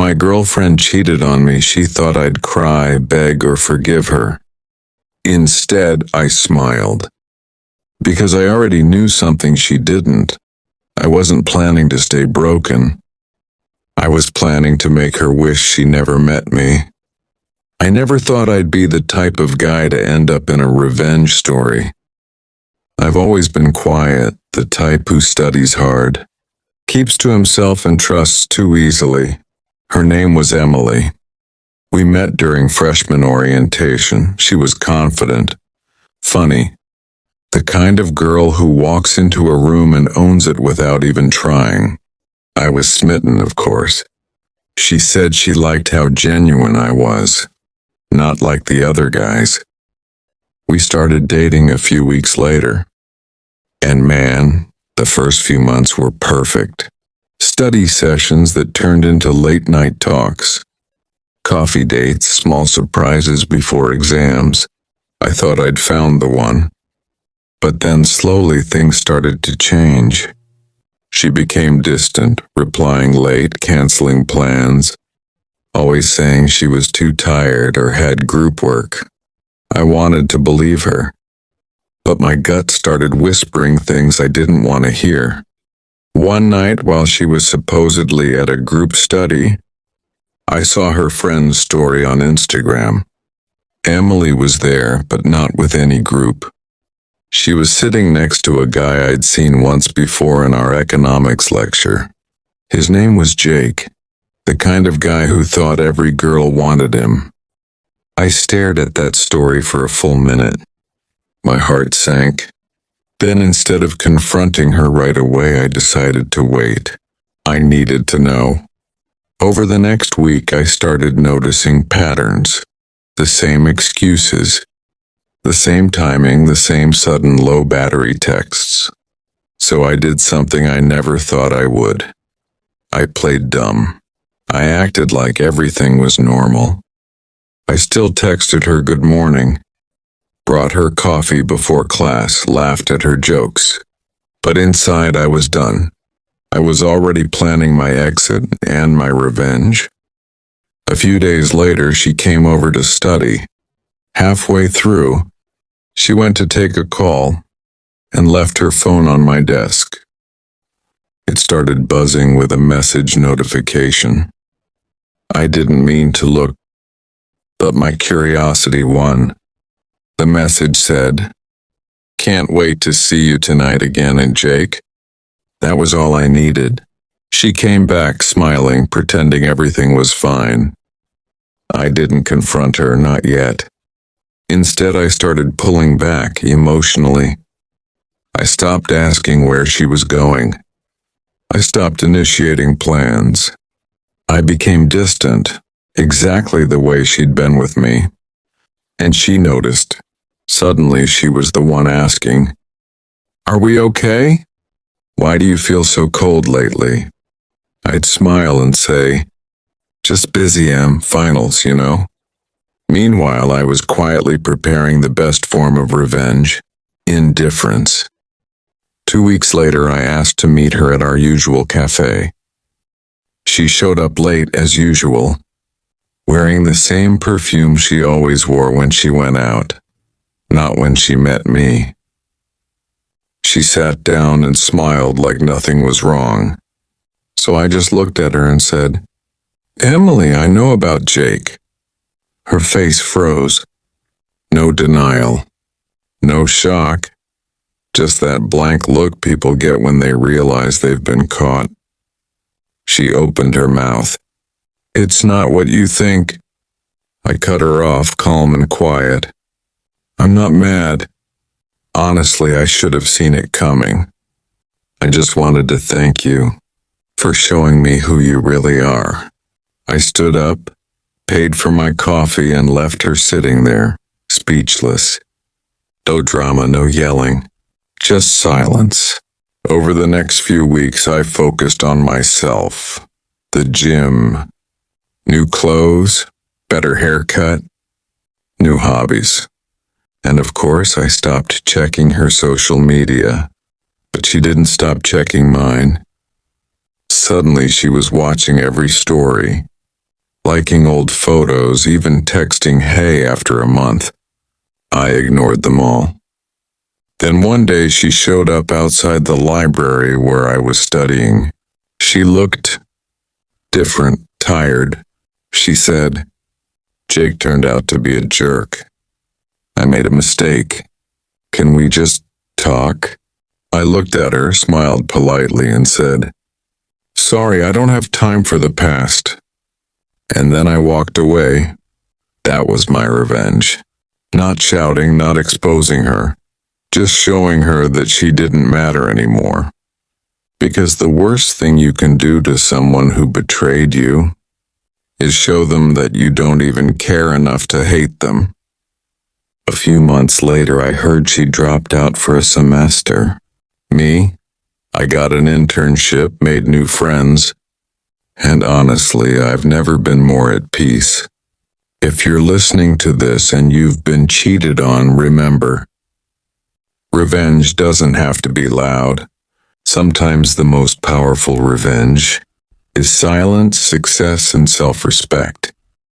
my girlfriend cheated on me, she thought I'd cry, beg, or forgive her. Instead, I smiled. Because I already knew something she didn't. I wasn't planning to stay broken. I was planning to make her wish she never met me. I never thought I'd be the type of guy to end up in a revenge story. I've always been quiet, the type who studies hard, keeps to himself and trusts too easily. Her name was Emily. We met during freshman orientation. She was confident, funny, the kind of girl who walks into a room and owns it without even trying. I was smitten, of course. She said she liked how genuine I was, not like the other guys. We started dating a few weeks later. And man, the first few months were perfect. Study sessions that turned into late-night talks. Coffee dates, small surprises before exams. I thought I'd found the one. But then slowly things started to change. She became distant, replying late, canceling plans, always saying she was too tired or had group work. I wanted to believe her, but my gut started whispering things I didn't want to hear. One night, while she was supposedly at a group study, I saw her friend's story on Instagram. Emily was there, but not with any group. She was sitting next to a guy I'd seen once before in our economics lecture. His name was Jake, the kind of guy who thought every girl wanted him. I stared at that story for a full minute. My heart sank. Then instead of confronting her right away, I decided to wait. I needed to know. Over the next week, I started noticing patterns. The same excuses. The same timing, the same sudden low battery texts. So I did something I never thought I would. I played dumb. I acted like everything was normal. I still texted her good morning, brought her coffee before class, laughed at her jokes. But inside I was done. I was already planning my exit and my revenge. A few days later, she came over to study. Halfway through, she went to take a call and left her phone on my desk. It started buzzing with a message notification. I didn't mean to look, but my curiosity won. The message said, "Can't wait to see you tonight again, and Jake." That was all I needed. She came back smiling, pretending everything was fine. I didn't confront her, not yet. Instead, I started pulling back emotionally. I stopped asking where she was going. I stopped initiating plans. I became distant, exactly the way she'd been with me. And she noticed. Suddenly, she was the one asking, "Are we okay? Why do you feel so cold lately?" I'd smile and say, "Just busy, finals, you know." Meanwhile, I was quietly preparing the best form of revenge, indifference. 2 weeks later, I asked to meet her at our usual cafe. She showed up late as usual, wearing the same perfume she always wore when she went out, not when she met me. She sat down and smiled like nothing was wrong. So I just looked at her and said, "Emily, I know about Jake." Her face froze. No denial. No shock. Just that blank look people get when they realize they've been caught. She opened her mouth. "It's not what you think." I cut her off, calm and quiet. "I'm not mad. Honestly, I should have seen it coming. I just wanted to thank you for showing me who you really are." I stood up, paid for my coffee, and left her sitting there, speechless. No drama, no yelling, just silence. Over the next few weeks, I focused on myself, the gym, new clothes, better haircut, new hobbies. And of course, I stopped checking her social media, but she didn't stop checking mine. Suddenly, she was watching every story, liking old photos, even texting hey after a month. I ignored them all. Then one day she showed up outside the library where I was studying. She looked different, tired. She said, "Jake turned out to be a jerk. I made a mistake. Can we just talk?" I looked at her, smiled politely, and said, "Sorry, I don't have time for the past." And then I walked away. That was my revenge. Not shouting, not exposing her, just showing her that she didn't matter anymore. Because the worst thing you can do to someone who betrayed you is show them that you don't even care enough to hate them. A few months later, I heard she dropped out for a semester. Me? I got an internship, made new friends, and honestly, I've never been more at peace. If you're listening to this and you've been cheated on, remember, revenge doesn't have to be loud. Sometimes the most powerful revenge is silence, success, and self-respect.